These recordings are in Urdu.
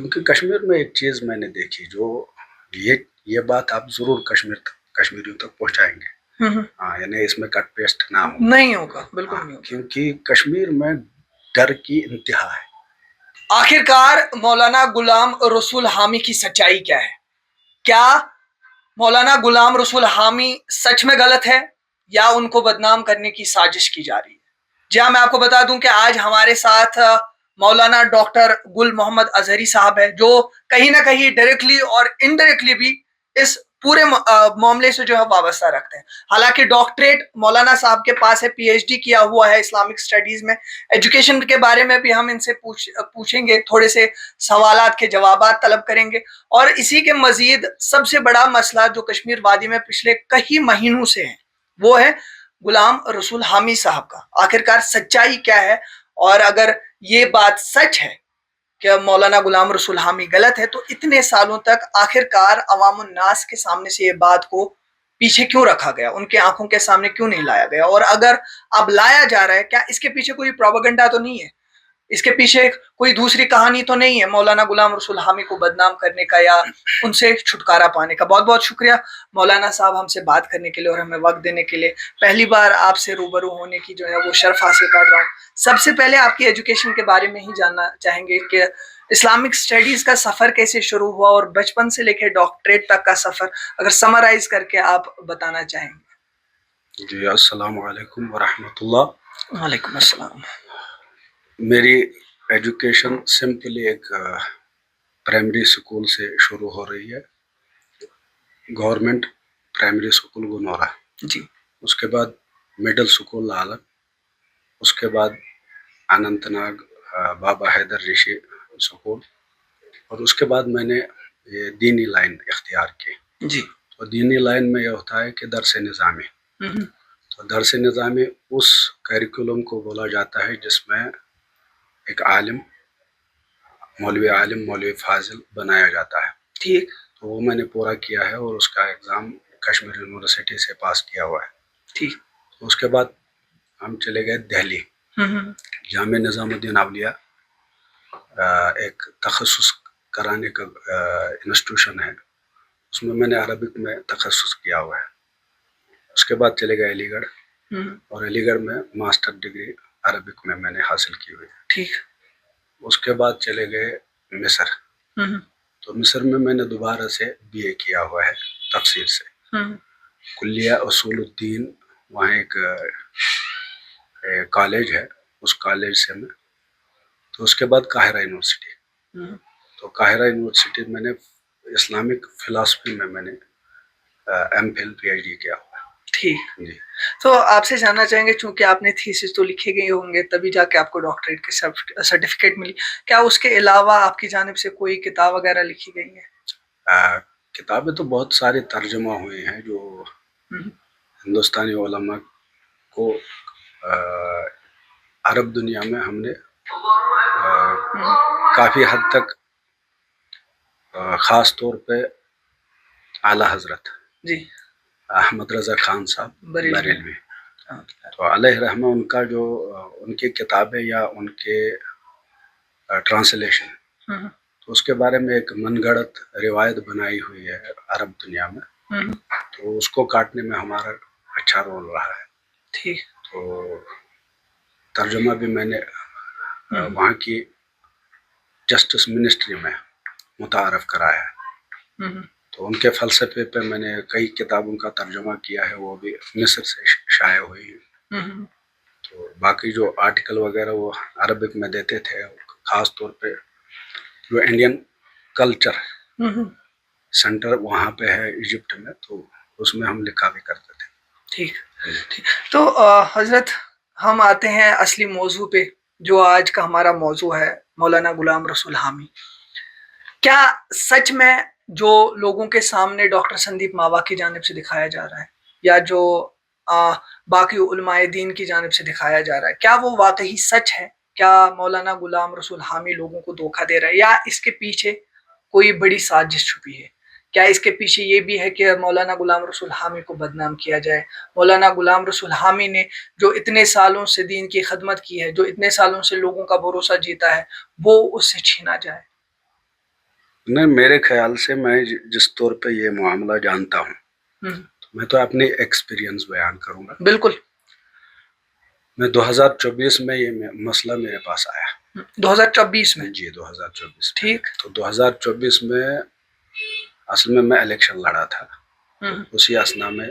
کیونکہ کشمیر میں ایک چیز میں نے دیکھی جو یہ بات آپ ضرور کشمیریوں تک پہنچائیں گے، ہاں، یعنی اس میں کٹ پیسٹ نہ ہو، نہیں ہوگا، بالکل نہیں ہوگا، کیونکہ کشمیر میں ڈر کی انتہا ہے۔ آخرکار مولانا غلام رسول حامی کی سچائی کیا ہے؟ کیا مولانا غلام رسول حامی سچ میں غلط ہے یا ان کو بدنام کرنے کی سازش کی جا رہی ہے؟ جی ہاں، میں آپ کو بتا دوں کہ آج ہمارے ساتھ مولانا ڈاکٹر گل محمد اظہری صاحب ہے، جو کہیں نہ کہیں ڈائریکٹلی اور انڈائریکٹلی بھی اس پورے معاملے سے جو ہے وابستہ رکھتے ہیں۔ حالانکہ ڈاکٹریٹ مولانا صاحب کے پاس ہے، پی ایچ ڈی کیا ہوا ہے اسلامک اسٹڈیز میں۔ ایجوکیشن کے بارے میں بھی ہم ان سے پوچھیں گے، تھوڑے سے سوالات کے جوابات طلب کریں گے، اور اسی کے مزید سب سے بڑا مسئلہ جو کشمیر وادی میں پچھلے کئی مہینوں سے ہے وہ ہے غلام رسول حامی صاحب کا۔ آخرکار سچائی کیا ہے؟ اور اگر یہ بات سچ ہے کہ مولانا غلام رسول حامی غلط ہے، تو اتنے سالوں تک آخرکار عوام الناس کے سامنے سے یہ بات کو پیچھے کیوں رکھا گیا، ان کے آنکھوں کے سامنے کیوں نہیں لایا گیا؟ اور اگر اب لایا جا رہا ہے، کیا اس کے پیچھے کوئی پروپیگنڈا تو نہیں ہے؟ اس کے پیچھے کوئی دوسری کہانی تو نہیں ہے مولانا غلام رسول حامی کو بدنام کرنے کا یا ان سے چھٹکارا پانے کا؟ بہت بہت شکریہ مولانا صاحب ہم سے بات کرنے کے لیے اور ہمیں وقت دینے کے لیے۔ پہلی بار آپ سے روبرو ہونے کی جو ہے وہ شرف حاصل کر رہا ہوں۔ سب سے پہلے آپ کی ایجوکیشن کے بارے میں ہی جاننا چاہیں گے کہ اسلامک اسٹڈیز کا سفر کیسے شروع ہوا اور بچپن سے لے کے ڈاکٹریٹ تک کا سفر اگر سمرائز کر کے آپ بتانا چاہیں گے۔ جی، السلام علیکم ورحمۃ اللہ۔ وعلیکم السلام۔ میری ایجوکیشن سمپلی ایک پرائمری اسکول سے شروع ہو رہی ہے، گورنمنٹ پرائمری اسکول گنورا جی۔ اس کے بعد مڈل اسکول لالن، اس کے بعد اننت ناگ بابا حیدر رشی اسکول، اور اس کے بعد میں نے یہ دینی لائن اختیار کی۔ جی۔ تو دینی لائن میں یہ ہوتا ہے کہ درس نظامی، تو درس نظامی اس کیریکولم کو بولا جاتا ہے جس میں ایک عالم، مولوی فاضل بنایا جاتا ہے۔ ٹھیک۔ تو وہ میں نے پورا کیا ہے اور اس کا ایگزام کشمیر یونیورسٹی سے پاس کیا ہوا ہے۔ ٹھیک۔ اس کے بعد ہم چلے گئے دہلی، جامع نظام الدین اولیاء ایک تخصص کرانے کا انسٹیٹیوشن ہے، اس میں نے عربک میں تخصص کیا ہوا ہے۔ اس کے بعد چلے گئے علی گڑھ، اور علی گڑھ میں ماسٹر ڈگری عربک میں نے حاصل کی ہوئی ہے۔ ٹھیک۔ اس کے بعد چلے گئے مصر، تو مصر میں نے دوبارہ سے بی اے کیا ہوا ہے تفسیر سے، کلیہ اصول الدین، وہاں ایک کالج ہے، اس کالج سے میں۔ تو اس کے بعد قاہرہ یونیورسٹی، تو قاہرہ یونیورسٹی میں نے اسلامک فلاسفی میں نے M Phil P H D کیا ہوا ہے۔ ٹھیک جی۔ تو آپ سے جاننا چاہیں گے، چونکہ آپ نے تھیسس تو لکھے گئے ہوں گے تبھی جا کے آپ کو ڈاکٹریٹ کی سرٹیفکیٹ ملی، کیا اس کے علاوہ آپ کی جانب سے کوئی کتاب وغیرہ لکھی گئی ہے؟ کتابیں تو بہت ساری ترجمہ ہوئی ہیں جو ہندوستانی علماء کو عرب دنیا میں ہم نے کافی حد تک، خاص طور پہ اعلیٰ حضرت جی احمد رضا خان صاحب بریلوی، تو علیہ رحمہ ان کا جو ان کی کتابیں یا ان کے ٹرانسلیشن، تو اس کے بارے میں ایک من گھڑت روایت بنائی ہوئی ہے عرب دنیا میں، تو اس کو کاٹنے میں ہمارا اچھا رول رہا ہے۔ ٹھیک۔ تو ترجمہ بھی میں نے وہاں کی جسٹس منسٹری میں متعارف کرایا ہے، تو ان کے فلسفے پہ میں نے کئی کتابوں کا ترجمہ کیا ہے، وہ بھی مصر سے شائع ہوئی ہیں۔ تو باقی جو آرٹیکل وغیرہ وہ عربک میں دیتے تھے، خاص طور پہ جو انڈین کلچر سینٹر وہاں پہ ہے ایجپٹ میں، تو اس میں ہم لکھا بھی کرتے تھے۔ ٹھیک۔ تو حضرت ہم آتے ہیں اصلی موضوع پہ، جو آج کا ہمارا موضوع ہے مولانا غلام رسول حامی۔ کیا سچ میں جو لوگوں کے سامنے ڈاکٹر سندیپ ماوا کی جانب سے دکھایا جا رہا ہے یا جو باقی علماء دین کی جانب سے دکھایا جا رہا ہے، کیا وہ واقعی سچ ہے؟ کیا مولانا غلام رسول حامی لوگوں کو دھوکہ دے رہا ہے یا اس کے پیچھے کوئی بڑی سازش چھپی ہے؟ کیا اس کے پیچھے یہ بھی ہے کہ مولانا غلام رسول حامی کو بدنام کیا جائے؟ مولانا غلام رسول حامی نے جو اتنے سالوں سے دین کی خدمت کی ہے، جو اتنے سالوں سے لوگوں کا بھروسہ جیتا ہے، وہ اس سے چھینا جائے؟ نہیں، میرے خیال سے میں جس طور پہ یہ معاملہ جانتا ہوں میں تو اپنی ایکسپیرینس بیان کروں گا. بالکل. میں 2024 میں یہ مسئلہ میرے پاس آیا. 2024 میں؟ جی 2024. ٹھیک. تو 2024 میں اصل میں الیکشن لڑا تھا. اسی اسنا میں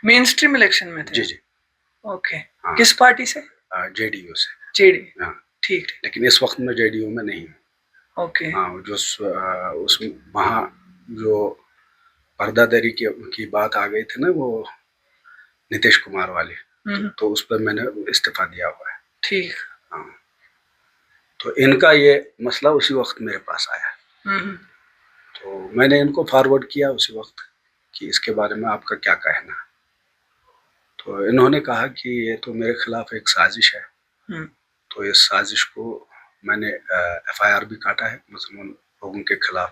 مین اسٹریم الیکشن میں تھے؟ جی جی. اوکے. کس پارٹی سے؟ جے ڈی یو سے. J D. ہاں ٹھیک. لیکن اس وقت میں جے ڈی یو میں نہیں ہوں. اوکے. ہاں جو اس وہاں جو پردہ دری کی بات آ گئی تھی نا، وہ نتیش کمار والی، تو اس پر میں نے استعفیٰ دیا ہوا ہے. ٹھیک. ہاں تو ان کا یہ مسئلہ اسی وقت میرے پاس آیا. تو میں نے ان کو فارورڈ کیا اسی وقت کہ اس کے بارے میں آپ کا کیا کہنا ہے. تو انہوں نے کہا کہ یہ تو میرے خلاف ایک سازش ہے. تو اس سازش کو میں نے ایف آئی آر بھی کاٹا ہے مثلاً لوگوں کے خلاف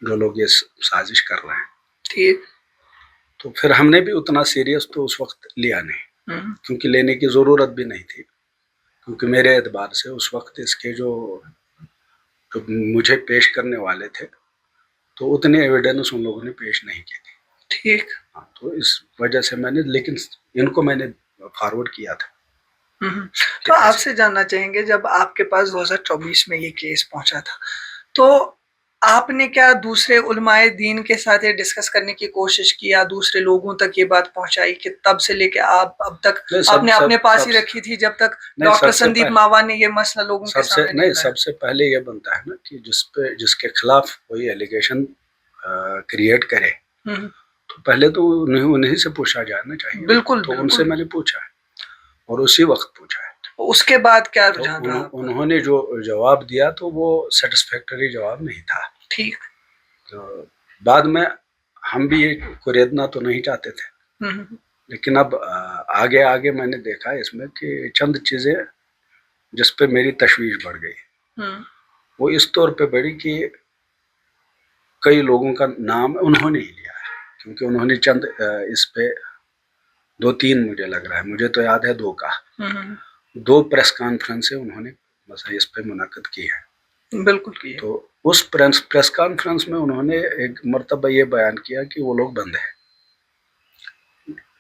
جو لوگ یہ سازش کر رہے ہیں. ٹھیک. تو پھر ہم نے بھی اتنا سیریس تو اس وقت لیا نہیں، کیونکہ لینے کی ضرورت بھی نہیں تھی، کیونکہ میرے اعتبار سے اس وقت اس کے جو مجھے پیش کرنے والے تھے تو اتنی ایویڈنس ان لوگوں نے پیش نہیں کی تھی. ٹھیک. تو اس وجہ سے میں نے، لیکن ان کو میں نے فارورڈ کیا تھا. تو آپ سے جاننا چاہیں گے، جب آپ کے پاس 2024 میں یہ کیس پہنچا تھا تو آپ نے کیا دوسرے علماء دین کے ساتھ یہ ڈسکس کرنے کی کوشش کی یا دوسرے لوگوں تک یہ بات پہنچائی کہ تب سے لے کے آپ اب تک آپ نے اپنے پاس ہی رکھی تھی جب تک ڈاکٹر سندیپ ماوا نے یہ مسئلہ لوگوں کے سامنے نہیں لایا؟ سب سے پہلے یہ بنتا ہے نا کہ جس کے خلاف کوئی ایلیگیشن کریٹ کرے تو پہلے تو انہیں سے پوچھا جانا چاہیے. بالکل. تو ان سے میں نے پوچھا ہے اور اسی وقت پوچھا ہے. اس کے بعد کیا رجحان رہا؟ انہوں نے جو جواب دیا تو وہ سیٹسفیکٹری جواب نہیں تھا. ٹھیک. تو بعد میں ہم بھی یہ کوریدنا تو نہیں چاہتے تھے، لیکن اب آگے آگے میں نے دیکھا اس میں کہ چند چیزیں جس پہ میری تشویش بڑھ گئی، وہ اس طور پہ بڑھی کہ کئی لوگوں کا نام انہوں نے ہی لیا ہے، کیونکہ انہوں نے چند اس پہ 2-3 مجھے لگ رہا ہے، مجھے تو یاد ہے 2 کا 2 پریس کانفرنسیں انہوں نے مثلا اس پہ منعقد کی ہے. بالکل کی. تو اس پریس کانفرنس میں انہوں نے ایک مرتبہ یہ بیان کیا کہ وہ لوگ بند ہیں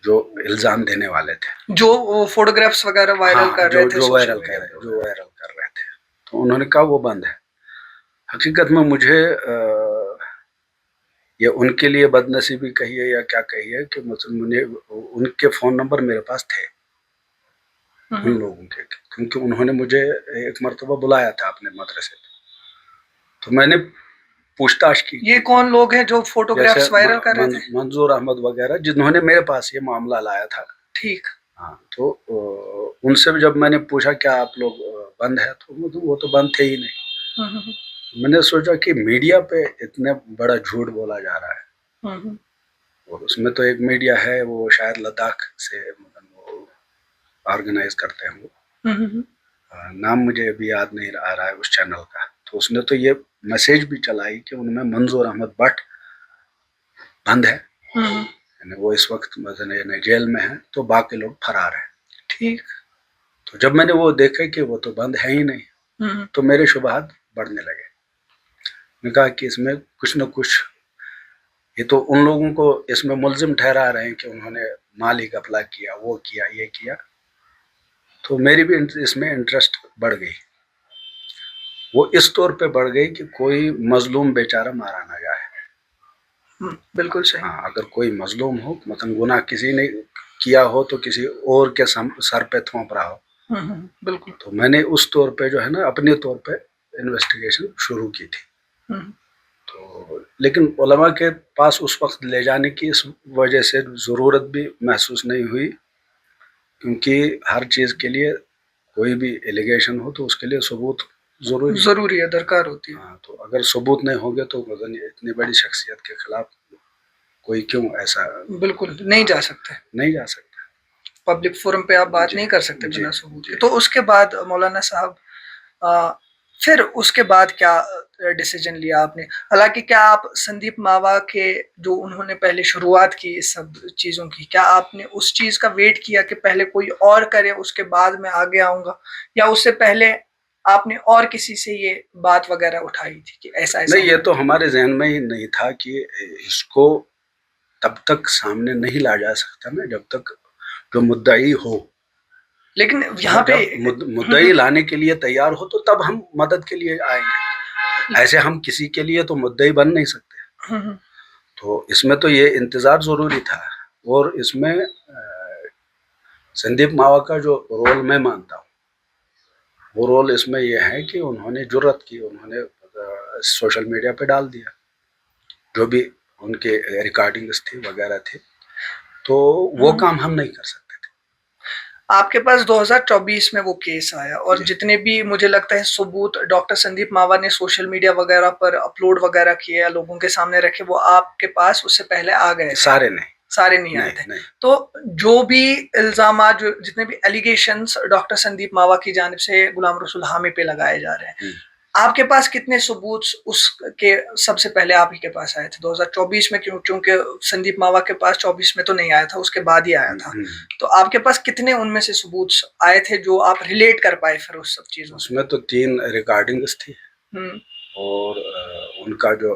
جو الزام دینے والے تھے، جو فوٹوگرافس وغیرہ وائرل کر رہے تھے، جو وائرل کر رہے تھے. تو انہوں نے کہا وہ بند ہے. حقیقت میں مجھے یہ ان کے لیے بد نصیبی کہیے یا کیا کہیے کہ مجھے ان کے فون نمبر میرے پاس تھے ان لوگوں کے، کیونکہ انہوں نے مجھے ایک مرتبہ بلایا تھا اپنے مدرسے پہ. تو میں نے پوچھ تاچھ کی یہ کون لوگ ہیں جو فوٹوگرافس وائرل کر رہے تھے؟ منظور احمد وغیرہ، جنہوں نے میرے پاس یہ معاملہ لایا تھا. ٹھیک. ہاں تو ان سے جب میں نے پوچھا کیا آپ لوگ بند ہے تو وہ تو بند تھے ہی نہیں. میں نے سوچا کہ میڈیا پہ اتنا بڑا جھوٹ بولا جا رہا ہے، اور اس میں تو ایک میڈیا ہے وہ شاید لداخ سے آرگنائز کرتے ہیں، وہ نام مجھے ابھی یاد نہیں آ رہا ہے اس چینل کا. تو اس نے تو یہ میسیج بھی چلائی کہ ان میں منظور احمد بٹ بند ہے، یعنی وہ اس وقت مثلا جیل میں ہیں، تو باقی لوگ فرار ہیں. ٹھیک. تو جب میں نے وہ دیکھا کہ وہ تو بند ہے ہی نہیں تو میرے شبہات بڑھنے لگے. میں کہا کہ اس میں کچھ نہ کچھ، یہ تو ان لوگوں کو اس میں ملزم ٹھہرا رہے ہیں کہ انہوں نے مالی گھپلا کیا، وہ کیا، یہ کیا. تو میری بھی اس میں انٹرسٹ بڑھ گئی. وہ اس طور پہ بڑھ گئی کہ کوئی مظلوم بیچارہ مارا نہ جائے. بالکل صحیح. ہاں اگر کوئی مظلوم ہو، مثلا گناہ کسی نے کیا ہو تو کسی اور کے سر پہ تھونپ رہا ہو. بالکل. تو میں نے اس طور پہ جو ہے نا اپنے طور پہ انویسٹیگیشن شروع کی تھی. تو لیکن علماء کے پاس اس وقت لے جانے کی اس وجہ سے ضرورت بھی محسوس نہیں ہوئی، کیونکہ ہر چیز کے لیے کوئی بھی ایلیگیشن ہو تو اس کے لیے ثبوت ضروری ہے، درکار ہوتی ہے. تو اگر ثبوت نہیں ہوگے تو اتنی بڑی شخصیت کے خلاف کوئی کیوں ایسا بالکل نہیں جا سکتا پبلک فورم پہ آپ بات نہیں کر سکتے بنا ثبوت کے. تو اس کے بعد مولانا صاحب پھر اس کے بعد کیا ڈیسیجن لیا آپ نے؟ حالانکہ کیا آپ سندیپ ماوا کے جو انہوں نے پہلے شروعات کی اس سب چیزوں کی، کیا آپ نے اس چیز کا ویٹ کیا کہ پہلے کوئی اور کرے اس کے بعد میں آگے آؤں گا، یا اس سے پہلے آپ نے اور کسی سے یہ بات وغیرہ اٹھائی تھی کہ ایسا ایسا؟ نہیں، یہ تو ہمارے ذہن میں ہی نہیں تھا کہ اس کو تب تک سامنے نہیں لا جا سکتا نا جب تک جو مدعی ہو. لیکن یہاں پہ جب مدعی لانے کے لیے تیار ہو تو تب ہم مدد کے لیے آئیں گے. ایسے ہم کسی کے لیے تو مدعی بن نہیں سکتے. تو اس میں تو یہ انتظار ضروری تھا. اور اس میں سندیپ ماوا کا جو رول میں مانتا ہوں وہ رول اس میں یہ ہے کہ انہوں نے جرت کی, انہوں نے سوشل میڈیا پہ ڈال دیا جو بھی ان کے ریکارڈنگز تھی وغیرہ تھی. تو وہ کام ہم نہیں کر سکتے تھے. آپ کے پاس 2024 میں وہ کیس آیا اور جتنے بھی مجھے لگتا ہے ثبوت ڈاکٹر سندیپ ماوا نے سوشل میڈیا وغیرہ پر اپلوڈ وغیرہ کیے یا لوگوں کے سامنے رکھے وہ آپ کے پاس اس سے پہلے آ گئے؟ سارے نہیں آئے تھے. تو جو بھی الزامات جتنے بھی ایلیگیشنز ڈاکٹر سندیپ ماوا کی جانب سے غلام رسول حامی پہ لگائے جا رہے ہیں, آپ کے پاس کتنے ثبوت اس کے سب سے پہلے آپ ہی کے پاس آئے تھے 2024 میں؟ چونکہ سندیپ ماوا کے پاس 24 میں تو نہیں آیا تھا, اس کے بعد ہی آیا تھا. تو آپ کے پاس کتنے ان میں سے ثبوت آئے تھے جو آپ ریلیٹ کر پائے پھر اس سب چیزوں؟ اس میں تو 3 ریکارڈنگز تھی اور ان کا جو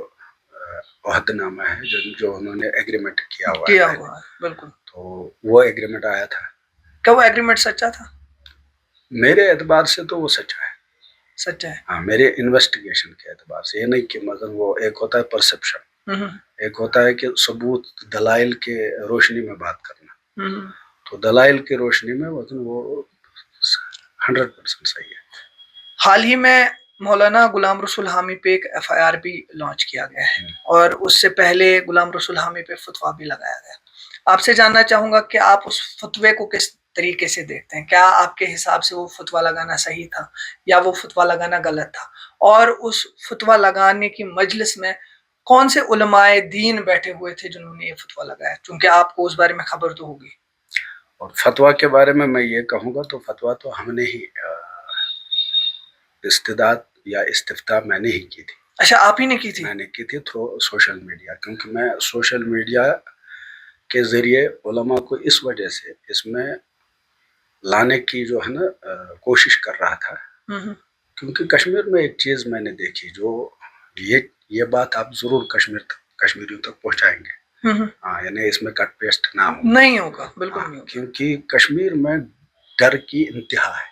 عہد نامہ ہے جو انہوں نے ایگریمنٹ کیا ہوا ہے. بالکل. تو وہ ایگریمنٹ آیا تھا. کیا وہ ایگریمنٹ سچا تھا؟ میرے اعتبار سے تو وہ سچا ہے. سچا ہے؟ ہاں, میرے انویسٹیگیشن کے اعتبار سے. یہ نہیں کہ مثلا وہ ایک ہوتا ہے پرسپشن, ایک ہوتا ہے کہ ثبوت دلائل کے روشنی میں بات کرنا. تو دلائل کی روشنی میں وہ 100% صحیح ہے. حال ہی میں مولانا غلام رسول حامی پہ ایک FIR بھی لانچ کیا گیا ہے اور اس سے پہلے غلام رسول حامی پہ فتویٰ بھی لگایا گیا. آپ سے جاننا چاہوں گا کہ آپ اس فتوے کو کس طریقے سے دیکھتے ہیں؟ کیا آپ کے حساب سے وہ فتویٰ لگانا صحیح تھا یا وہ فتویٰ لگانا غلط تھا؟ اور اس فتویٰ لگانے کی مجلس میں کون سے علماء دین بیٹھے ہوئے تھے جنہوں نے یہ فتویٰ لگایا؟ چونکہ آپ کو اس بارے میں خبر تو ہوگی. اور فتویٰ کے بارے میں یہ کہوں گا تو فتویٰ تو ہم نے ہی استداد یا استفتاء میں نے ہی کی تھی. اچھا, آپ ہی نے کی تھی؟ میں نے کی تھی تھرو سوشل میڈیا, کیونکہ میں سوشل میڈیا کے ذریعے علماء کو اس وجہ سے اس میں لانے کی جو ہے نا کوشش کر رہا تھا, کیونکہ کشمیر میں ایک چیز میں نے دیکھی جو یہ بات آپ ضرور کشمیریوں تک پہنچائیں گے. ہاں, یعنی اس میں کٹ پیسٹ نہیں ہوگا. بالکل نہیں ہوگا. کیونکہ کشمیر میں ڈر کی انتہا ہے.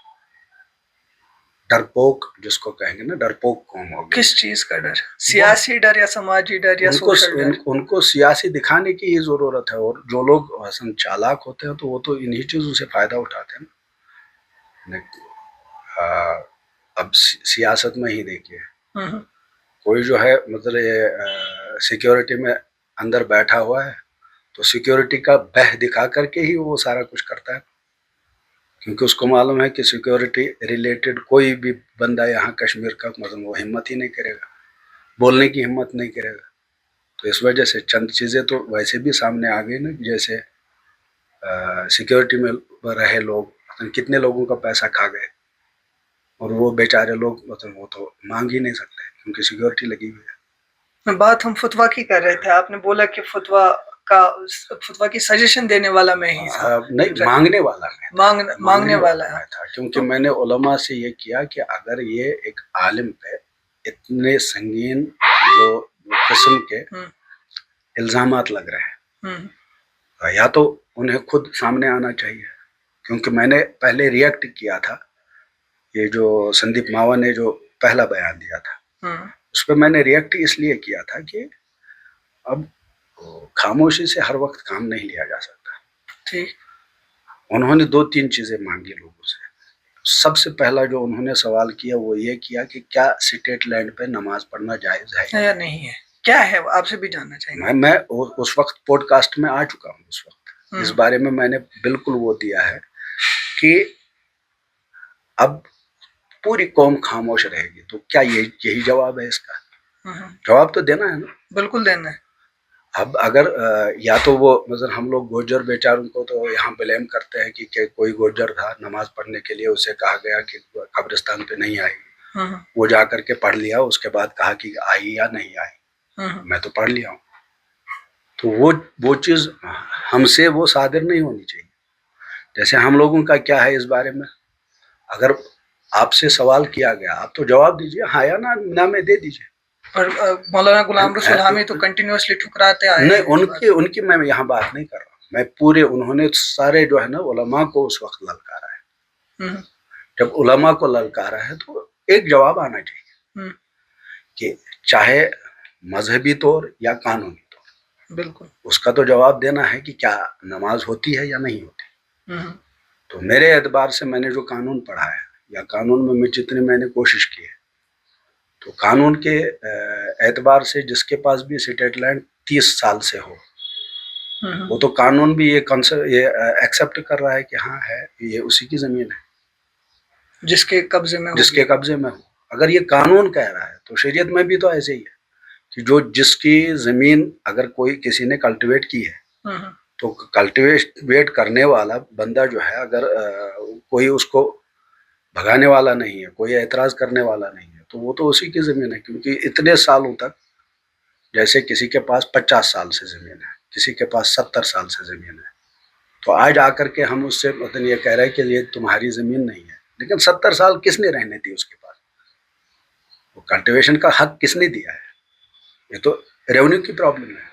ڈرپوک جس کو کہیں گے نا, ڈرپوک قوم ہوگی. کس چیز کا ڈر؟ سیاسی ڈر یا سماجی ڈر یا سوشل ڈر؟ ان کو سیاسی دکھانے کی ہی ضرورت ہے, اور جو لوگ حسن چالاک ہوتے ہیں تو وہ تو انہی چیزوں سے فائدہ اٹھاتے ہیں. اب سیاست میں ہی دیکھیے, کوئی جو ہے مطلب سیکیورٹی میں اندر بیٹھا ہوا ہے تو سیکیورٹی کا بہ دکھا کر کے ہی وہ سارا کچھ کرتا ہے, کیونکہ اس کو معلوم ہے کہ سیکیورٹی ریلیٹڈ کوئی بھی بندہ یہاں کشمیر کا مطلب وہ ہمت ہی نہیں کرے گا, بولنے کی ہمت نہیں کرے گا. تو اس وجہ سے چند چیزیں تو ویسے بھی سامنے آ گئی نا, جیسے سیکیورٹی میں رہے لوگ کتنے لوگوں کا پیسہ کھا گئے, اور وہ بیچارے لوگ مطلب وہ تو مانگ ہی نہیں سکتے کیونکہ سیکیورٹی لگی ہوئی ہے. بات ہم فتویٰ کی کر رہے تھے, آپ نے بولا کہ فتویٰ کی سجیشن دینے والا میں ہی تھا. نہیں, مانگنے والا مانگنے والا تھا, کیونکہ میں نے علماء سے یہ کیا کہ اگر یہ ایک عالم پہ اتنے سنگین جو قسم کے الزامات لگ رہے ہیں یا تو انہیں خود سامنے آنا چاہیے, کیونکہ میں نے پہلے ریئیکٹ کیا تھا. یہ جو سندیپ ماوا نے جو پہلا بیان دیا تھا اس پہ میں نے ریئیکٹ اس لیے کیا تھا کہ اب خاموشی سے ہر وقت کام نہیں لیا جا سکتا. ٹھیک. انہوں نے 2-3 چیزیں مانگی لوگوں سے. سب سے پہلا جو انہوں نے سوال کیا وہ یہ کیا کہ کیا اسٹیٹ لینڈ پہ نماز پڑھنا جائز ہے یا نہیں ہے, کیا ہے, آپ سے بھی جاننا چاہیں گے. میں اس وقت پوڈ کاسٹ میں آ چکا ہوں, اس وقت اس بارے میں نے بالکل وہ دیا ہے کہ اب پوری قوم خاموش رہے گی تو کیا یہی جواب ہے اس کا؟ جواب تو دینا ہے نا. بالکل دینا ہے. اب اگر یا تو وہ مثلا ہم لوگ گوجر بیچاروں کو تو یہاں بلیم کرتے ہیں کہ کوئی گوجر تھا نماز پڑھنے کے لیے, اسے کہا گیا کہ قبرستان پہ نہیں آئے گی, وہ جا کر کے پڑھ لیا, اس کے بعد کہا کہ آئی یا نہیں آئی, میں تو پڑھ لیا ہوں. تو وہ چیز ہم سے وہ صادر نہیں ہونی چاہیے. جیسے ہم لوگوں کا کیا ہے اس بارے میں, اگر آپ سے سوال کیا گیا, آپ تو جواب دیجئے, ہاں یا نہ میں دے دیجئے. اور مولانا غلام رسول حامی تو کنٹینیوسلی ٹھکراتے آئے ہیں. نہیں, ان کی میں یہاں بات نہیں کر رہا ہوں, میں پورے, انہوں نے سارے جو ہے نا علماء کو اس وقت للکارا ہے. جب علماء کو للکارا ہے تو ایک جواب آنا چاہیے کہ چاہے مذہبی طور یا قانونی طور, بالکل اس کا تو جواب دینا ہے کہ کیا نماز ہوتی ہے یا نہیں ہوتی. تو میرے اعتبار سے میں نے جو قانون پڑھا ہے یا قانون میں جتنی میں نے کوشش کی ہے, تو قانون کے اعتبار سے جس کے پاس بھی اسٹیٹ لینڈ 30 سال سے ہو, وہ تو قانون بھی یہ ایکسیپٹ کر رہا ہے کہ ہاں ہے, یہ اسی کی زمین ہے جس کے قبضے میں ہو. اگر یہ قانون کہہ رہا ہے تو شریعت میں بھی تو ایسے ہی ہے کہ جس کی زمین اگر کوئی کسی نے کلٹیویٹ کی ہے, تو کلٹیویٹ کرنے والا بندہ جو ہے, اگر کوئی اس کو بھگانے والا نہیں ہے, کوئی اعتراض کرنے والا نہیں ہے, تو وہ تو اسی کی زمین ہے. کیونکہ اتنے سالوں تک, جیسے کسی کے پاس 50 سال سے زمین ہے, کسی کے پاس 70 سال سے زمین ہے, تو آج آ کر کے ہم اس سے مطلب یہ کہہ رہے ہیں کہ یہ تمہاری زمین نہیں ہے. لیکن 70 سال کس نے رہنے دی اس کے پاس؟ وہ کلٹیویشن کا حق کس نے دیا ہے؟ یہ تو ریونیو کی پرابلم ہے.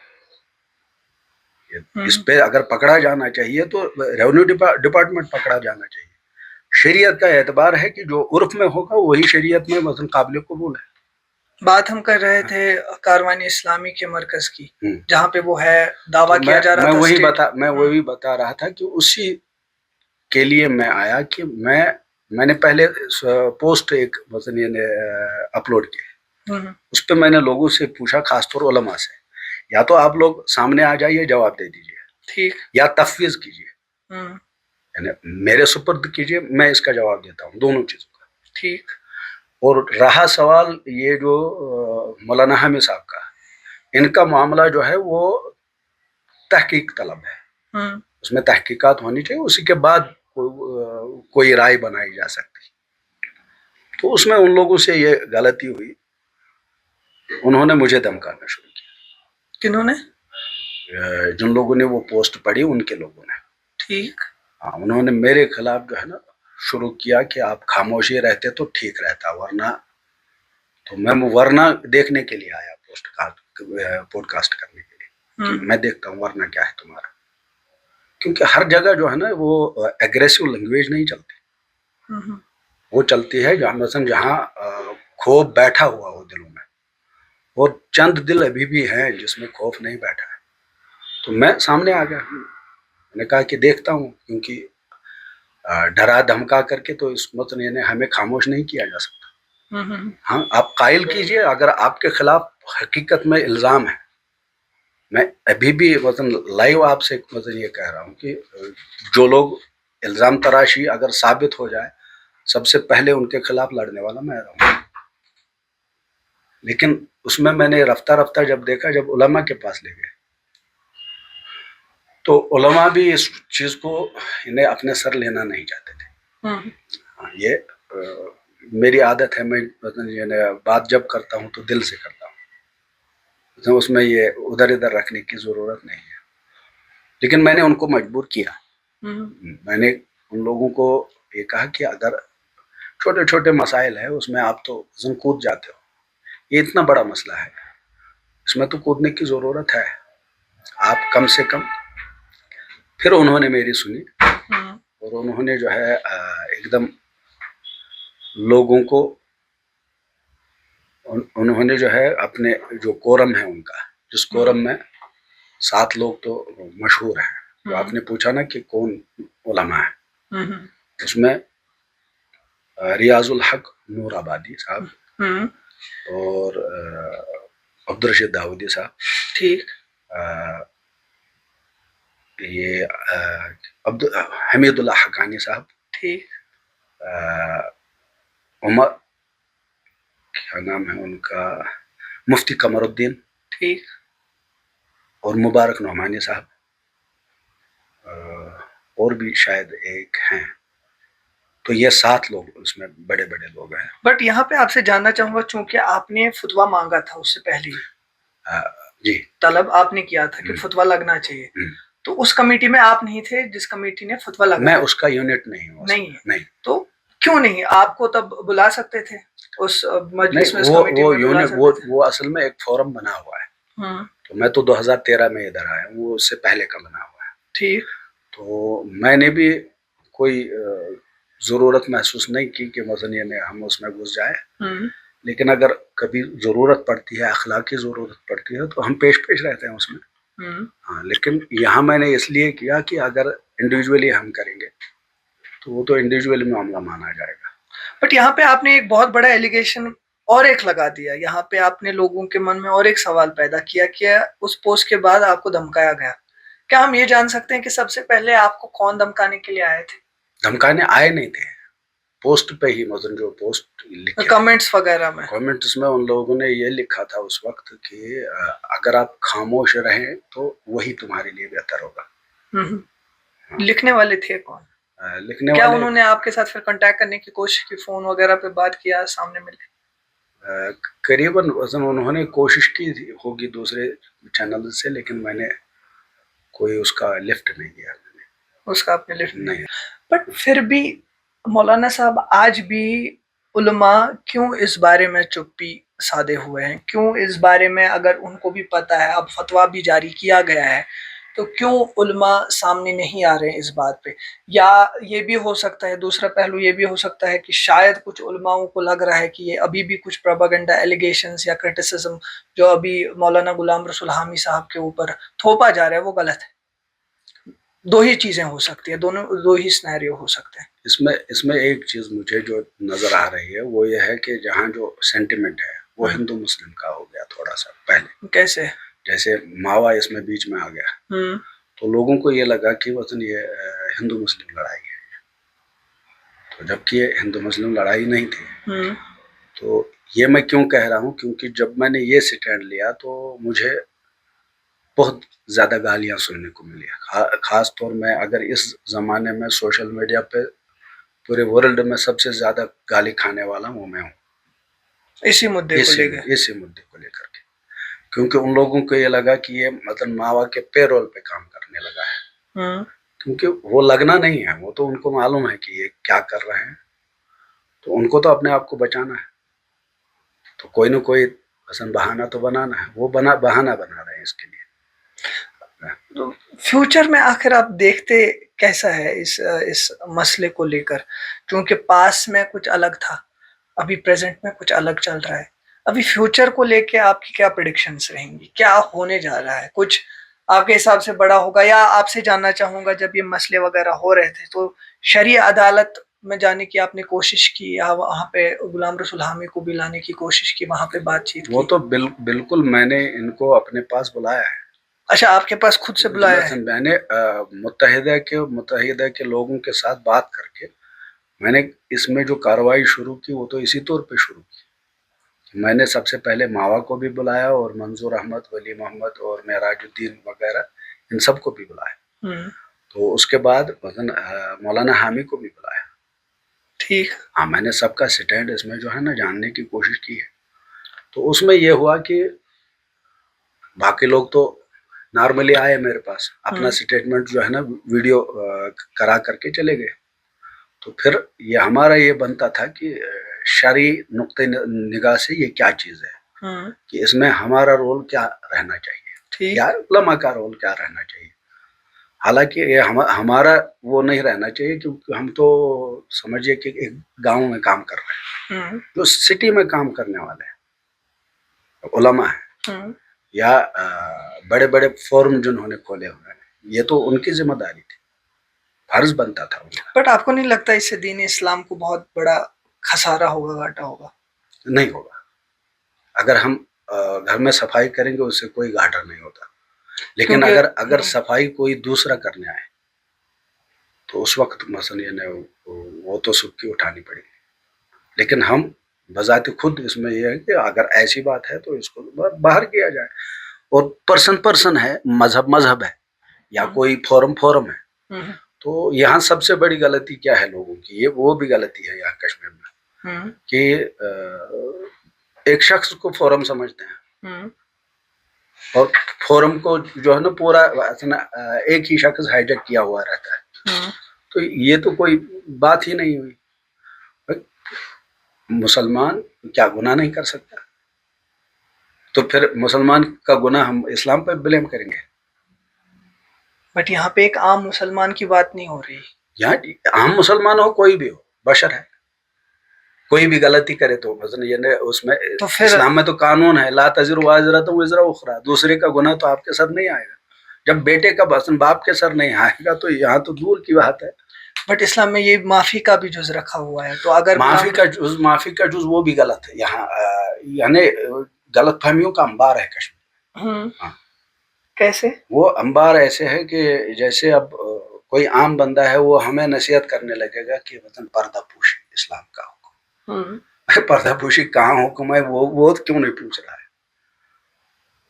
اس پہ اگر پکڑا جانا چاہیے تو ریونیو ڈپارٹمنٹ پکڑا جانا چاہیے. شریعت کا اعتبار ہے کہ جو عرف میں ہوگا وہی شریعت میں مثلا قابل قبول ہے. بات ہم کر رہے تھے کاروان اسلامی کے مرکز کی, جہاں پہ وہ ہے دعویٰ کیا جا رہا تھا. میں وہی بتا رہا تھا کہ اسی کے لیے میں آیا کہ میں نے پہلے پوسٹ ایک مثلا اپلوڈ کی, اس پہ میں نے لوگوں سے پوچھا, خاص طور علماء سے, یا تو آپ لوگ سامنے آ جائیے جواب دے دیجیے, ٹھیک, یا تفویض کیجیے, یعنی میرے سپرد کیجیے, میں اس کا جواب دیتا ہوں, دونوں چیزوں کا, ٹھیک. اور رہا سوال یہ جو مولانا حامی صاحب کا, ان کا معاملہ جو ہے وہ تحقیق طلب ہے, اس میں تحقیقات ہونی چاہیے, اسی کے بعد کوئی رائے بنائی جا سکتی. تو اس میں ان لوگوں سے یہ غلطی ہوئی, انہوں نے مجھے دھمکانا شروع کیا. کنہوں نے؟ جن لوگوں نے وہ پوسٹ پڑھی, ان کے لوگوں نے, ٹھیک. ہاں, انہوں نے میرے خلاف جو ہے نا شروع کیا کہ آپ خاموشی رہتے تو ٹھیک رہتا, ورنہ. تو میں ورنہ دیکھنے کے لیے آیا, پوڈ کاسٹ کرنے کے لیے, کہ میں دیکھتا ہوں ورنہ کیا ہے تمہارا. کیونکہ ہر جگہ جو ہے نا وہ ایگریسو لینگویج نہیں چلتی, وہ چلتی ہے جہاں خوف بیٹھا ہوا ہو دلوں میں, اور چند دل ابھی بھی ہیں جس میں خوف نہیں بیٹھا ہے. تو میں سامنے آ گیا, میں نے کہا کہ دیکھتا ہوں, کیونکہ ڈرا دھمکا کر کے تو اس مطلب ہمیں خاموش نہیں کیا جا سکتا. ہاں, آپ قائل کیجئے اگر آپ کے خلاف حقیقت میں الزام ہے. میں ابھی بھی لائیو آپ سے یہ کہہ رہا ہوں کہ جو لوگ الزام تراشی اگر ثابت ہو جائے, سب سے پہلے ان کے خلاف لڑنے والا میں رہا ہوں. لیکن اس میں نے رفتہ رفتہ جب دیکھا, جب علماء کے پاس لے گئے, تو علماء بھی اس چیز کو انہیں اپنے سر لینا نہیں چاہتے تھے. یہ میری عادت ہے, میں بات جب کرتا ہوں تو دل سے کرتا ہوں, اس میں یہ ادھر ادھر رکھنے کی ضرورت نہیں ہے. لیکن میں نے ان کو مجبور کیا. میں نے ان لوگوں کو یہ کہا کہ اگر چھوٹے چھوٹے مسائل ہیں اس میں آپ تو کود جاتے ہو, یہ اتنا بڑا مسئلہ ہے, اس میں تو کودنے کی ضرورت ہے, آپ کم سے کم. پھر انہوں نے میری سنی, اور انہوں نے جو ہے ایک دم لوگوں کو, انہوں نے جو ہے اپنے جو کورم ہے ان کا, جس کورم میں 7 لوگ تو مشہور ہیں, تو آپ نے پوچھا نا کہ کون علماء ہے, اس میں ریاض الحق نور آبادی صاحب, اور عبدالرشید داودی صاحب, ٹھیک, یہ حمید اللہ حقانی صاحب, ٹھیک, عمر, کیا نام ہے ان کا, مفتی قمر الدین, ٹھیک, اور مبارک نعمانی صاحب, اور بھی شاید ایک ہیں. تو یہ 7 لوگ اس میں بڑے بڑے لوگ ہیں. بٹ یہاں پہ آپ سے جاننا چاہوں گا, چونکہ آپ نے فتویٰ مانگا تھا اس سے پہلے, جی, طلب آپ نے کیا تھا کہ فتویٰ لگنا چاہیے, تو اس کمیٹی میں آپ نہیں تھے جس کمیٹی نے فتویٰ لگا؟ میں اس کا یونٹ نہیں ہوں. نہیں. تو کیوں نہیں؟ آپ کو تب بلا سکتے تھے اس مجلس میں، اس نہیں، کمیٹی میں بلا سکتے تھے. وہ اصل میں ایک فورم بنا ہوا ہے. تو میں تو 2013 میں ادھر آیا ہوں، وہ اس سے پہلے کا بنا ہوا ہے. ٹھیک. تو میں نے بھی کوئی ضرورت محسوس نہیں کی کہ مثلا ہم اس میں گھس جائیں. لیکن اگر کبھی ضرورت پڑتی ہے، اخلاقی ضرورت پڑتی ہے، تو ہم پیش رہتے ہیں اس میں. ہاں، لیکن یہاں میں نے اس لیے کیا کہ اگر انڈیویجولی ہم کریں گے تو وہ تو انڈیویجولی معاملہ مانا جائے گا. بٹ یہاں پہ آپ نے ایک بہت بڑا ایلیگیشن اور ایک لگا دیا. یہاں پہ آپ نے لوگوں کے من میں اور ایک سوال پیدا کیا کہ اس پوسٹ کے بعد آپ کو دھمکایا گیا. کیا ہم یہ جان سکتے ہیں کہ سب سے پہلے آپ کو کون دھمکانے کے لیے آئے تھے؟ دھمکانے آئے نہیں تھے، پوسٹ پہ ہی، مثلا جو پوسٹ لکھے کمنٹس وغیرہ میں، کمنٹس میں ان لوگوں نے یہ لکھا تھا اس وقت کہ اگر آپ خاموش رہیں تو وہی تمہارے لیے بہتر ہوگا. لکھنے والے تھے کون؟ لکھنے کیا والے انہوں نے آپ کے ساتھ پھر کانٹیکٹ کرنے کی کوشش کی، فون وغیرہ پہ بات کیا، سامنے مل کے؟ قریباً انہوں نے کوشش کی ہوگی دوسرے چینل سے، لیکن میں نے کوئی اس کا لفٹ نہیں دیا. اس کا آپ نے لفٹ نہیں. بٹ پھر بھی مولانا صاحب آج بھی علماء کیوں اس بارے میں چپی سادے ہوئے ہیں؟ کیوں اس بارے میں، اگر ان کو بھی پتہ ہے، اب فتویٰ بھی جاری کیا گیا ہے، تو کیوں علماء سامنے نہیں آ رہے ہیں اس بات پہ؟ یا یہ بھی ہو سکتا ہے، دوسرا پہلو یہ بھی ہو سکتا ہے کہ شاید کچھ علماءوں کو لگ رہا ہے کہ یہ ابھی بھی کچھ پروپیگنڈا ایلیگیشنز یا کرٹیسزم جو ابھی مولانا غلام رسول حامی صاحب کے اوپر تھوپا جا رہا ہے وہ غلط ہے. دو ہی چیزیں ہو سکتی ہیں، دو ہی سینیریو ہو سکتے ہیں. اس میں ایک چیز مجھے جو نظر آ رہی ہے وہ یہ ہے کہ جہاں جو سینٹیمنٹ ہے وہ ہندو مسلم کا ہو گیا تھوڑا سا پہلے. کیسے؟ جیسے ماوا اس میں بیچ میں آ گیا، تو لوگوں کو یہ لگا کہ وطن یہ ہندو مسلم لڑائی ہے، تو جبکہ یہ ہندو مسلم لڑائی نہیں تھی. تو یہ میں کیوں کہہ رہا ہوں؟ کیونکہ جب میں نے یہ سٹینڈ لیا تو مجھے بہت زیادہ گالیاں سننے کو ملی. خاص طور میں اگر اس زمانے میں سوشل میڈیا پہ پورے ورلڈ میں سب سے زیادہ گالی کھانے والا وہ میں ہوں، اسی مدعے کو لے کر کے. کیونکہ ان لوگوں کو یہ لگا کہ یہ مطلب ماوا کے پے رول پہ کام کرنے لگا ہے. کیونکہ وہ لگنا نہیں ہے، وہ تو ان کو معلوم ہے کہ یہ کیا کر رہے ہیں، تو ان کو تو اپنے آپ کو بچانا ہے. تو کوئی نہ کوئی بہانہ تو بنانا ہے، وہ بہانہ بنا رہے ہیں اس کے لیے. فیوچر میں آخر آپ دیکھتے کیسا ہے اس مسئلے کو لے کر؟ کیونکہ پاس میں کچھ الگ تھا، ابھی پریزنٹ میں کچھ الگ چل رہا ہے. ابھی فیوچر کو لے کے آپ کی کیا پریڈکشنز رہیں گی؟ کیا ہونے جا رہا ہے؟ کچھ آپ کے حساب سے بڑا ہوگا؟ یا آپ سے جاننا چاہوں گا، جب یہ مسئلے وغیرہ ہو رہے تھے تو شرعی عدالت میں جانے کی آپ نے کوشش کی، یا وہاں پہ غلام رسول حامی کو بھی لانے کی کوشش کی، وہاں پہ بات چیت کی؟ وہ تو بالکل میں نے ان کو اپنے پاس بلایا ہے. اچھا، آپ کے پاس خود سے بلایا ہے؟ میں نے متحدہ کے لوگوں کے ساتھ بات کر کے میں نے اس میں جو کارروائی شروع کی وہ تو اسی طور پہ شروع کی. میں نے سب سے پہلے ماوا کو بھی بلایا، اور منظور احمد، ولی محمد اور معراج الدین وغیرہ ان سب کو بھی بلایا. تو اس کے بعد مولانا حامی کو بھی بلایا. ٹھیک. ہاں، میں نے سب کا سٹینڈ اس میں جو ہے نا جاننے کی کوشش کی ہے. تو اس میں یہ ہوا کہ باقی لوگ تو نارملی آئے میرے پاس، اپنا سٹیٹمنٹ جو ہے نا ویڈیو کرا کر کے چلے گئے. تو پھر یہ ہمارا یہ بنتا تھا کہ شرعی نقطۂ نگاہ سے یہ کیا چیز ہے، کہ اس میں ہمارا رول کیا رہنا چاہیے، یا علماء کا رول کیا رہنا چاہیے. حالانکہ یہ ہمارا وہ نہیں رہنا چاہیے، کیونکہ ہم تو سمجھیے کہ ایک گاؤں میں کام کر رہے ہیں، جو سٹی میں کام کرنے والے ہیں علماء ہیں، یا بڑے بڑے فورم جنہوں نے کھولے ہوئے ہیں، یہ تو ان کی ذمہ داری تھی، فرض بنتا تھا. بٹ آپ کو نہیں لگتا اس سے دین اسلام کو بہت بڑا خسارہ ہوگا، گھاٹا ہوگا؟ نہیں ہوگا. اگر ہم گھر میں صفائی کریں گے اس سے کوئی گھاٹا نہیں ہوتا. لیکن اگر صفائی کوئی دوسرا کرنے آئے تو اس وقت مثلا وہ تو سب کی اٹھانی پڑے گی. لیکن ہم بذات خود اس میں یہ ہے کہ اگر ایسی بات ہے تو اس کو باہر کیا جائے. اور پرسن ہے، مذہب ہے، یا کوئی فورم ہے. تو یہاں سب سے بڑی غلطی کیا ہے لوگوں کی؟ یہ وہ بھی غلطی ہے یہاں کشمیر میں، کہ ایک شخص کو فورم سمجھتے ہیں، اور فورم کو جو ہے نا پورا ایک ہی شخص ہائیجیک کیا ہوا رہتا ہے. تو یہ تو کوئی بات ہی نہیں ہوئی. مسلمان کیا گناہ نہیں کر سکتا؟ تو پھر مسلمان کا گناہ ہم اسلام پہ بلیم کریں گے؟ بٹ یہاں پہ ایک عام مسلمان کی بات نہیں ہو رہی. یہاں عام مسلمان ہو، کوئی بھی ہو، بشر ہے، کوئی بھی غلطی کرے تو مثلا یعنی اس میں تو پھر اسلام میں تو قانون ہے لا تزر وازرۃ وزر اخری، دوسرے کا گناہ تو آپ کے سر نہیں آئے گا. جب بیٹے کا مثلا باپ کے سر نہیں آئے گا تو یہاں تو دور کی بات ہے. بٹ اسلام میں یہ معافی کا بھی جز رکھا ہوا ہے، تو اگر معافی کا جز وہ بھی غلط ہے. یہاں یعنی غلط فہمیوں کا انبار ہے کشمیر. ہاں. کیسے؟ وہ انبار ایسے ہے کہ جیسے اب کوئی عام بندہ ہے وہ ہمیں نصیحت کرنے لگے گا کہ وطن پردہ پوشی اسلام کا حکم. پردہ پوشی کہاں حکم ہے وہ کیوں نہیں پوچھ رہا ہے؟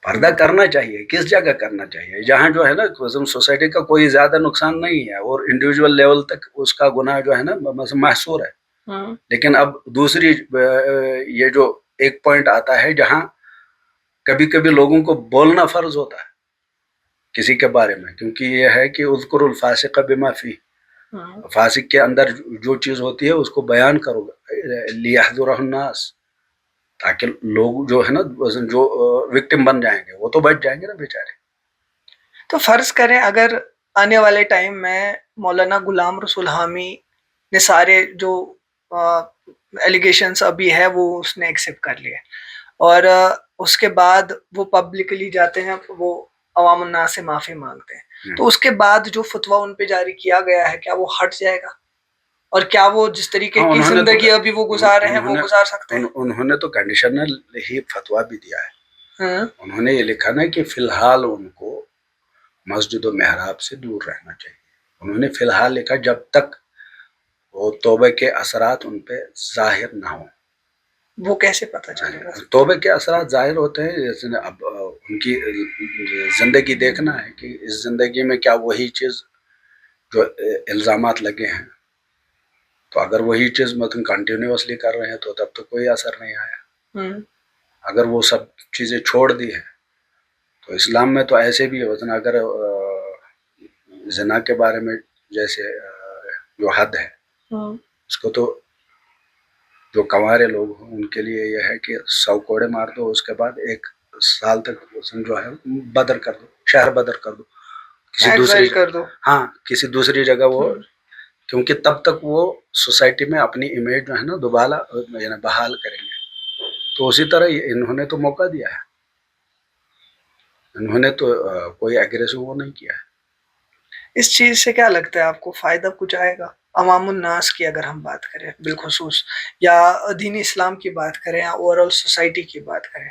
پردہ کرنا چاہیے، کس جگہ کرنا چاہیے؟ جہاں جو ہے نا سوسائٹی کا کوئی زیادہ نقصان نہیں ہے اور انڈیویجول لیول تک اس کا گناہ جو ہے نا محصور ہے. لیکن اب دوسری یہ جو ایک پوائنٹ آتا ہے جہاں کبھی کبھی لوگوں کو بولنا فرض ہوتا ہے کسی کے بارے میں، کیونکہ یہ ہے کہ اذکر الفاسق بما فیہ، فاسق کے اندر جو چیز ہوتی ہے اس کو بیان کرو لیحذرہ الناس، تاکہ لوگ جو ہے نا جو وکٹم بن جائیں گے وہ تو بچ جائیں گے نا بیچارے. تو فرض کریں اگر آنے والے ٹائم میں مولانا غلام رسول حامی نے سارے جو ایلیگیشنز ابھی ہے وہ اس نے ایکسیپٹ کر لیے اور اس کے بعد وہ پبلکلی جاتے ہیں، وہ عوام الناس سے معافی مانگتے ہیں، تو اس کے بعد جو فتویٰ ان پہ جاری کیا گیا ہے کیا وہ ہٹ جائے گا؟ اور کیا وہ جس طریقے کی زندگی ابھی وہ گزار رہے ہیں وہ گزار سکتے ہیں؟ انہوں نے تو کنڈیشنل ہی فتویٰ بھی دیا ہے. انہوں نے یہ لکھا نا کہ فی الحال ان کو مسجد و محراب سے دور رہنا چاہیے. انہوں نے فی الحال لکھا جب تک وہ توبہ کے اثرات ان پہ ظاہر نہ ہوں. وہ کیسے پتہ چلے گا؟ توبہ کے اثرات ظاہر ہوتے ہیں جیسے اب ان کی زندگی دیکھنا ہے کہ اس زندگی میں کیا وہی چیز جو الزامات لگے ہیں، تو اگر وہی چیز مطلب کنٹینیوسلی کر رہے ہیں تو تب تو کوئی اثر نہیں آیا. اگر وہ سب چیزیں چھوڑ دی ہیں تو اسلام میں تو ایسے بھی ہے، اگر زنا کے بارے میں جیسے جو حد ہے اس کو تو جو کنوارے لوگ ہیں ان کے لیے یہ ہے کہ 100 کوڑے مار دو، اس کے بعد 1 سال تک جو ہے بدر کر دو، شہر بدر کر دو، کسی دوسری جگہ وہ، کیونکہ تب تک وہ سوسائٹی میں اپنی امیج جو ہے نا دوبارہ یعنی بحال کریں گے. تو اسی طرح انہوں نے تو موقع دیا ہے، انہوں نے تو کوئی ایگریسو وہ نہیں کیا ہے. اس چیز سے کیا لگتا ہے آپ کو فائدہ کچھ آئے گا عوام الناس کی اگر ہم بات کریں بالخصوص، یا دین اسلام کی بات کریں یا اوورآل سوسائٹی کی بات کریں؟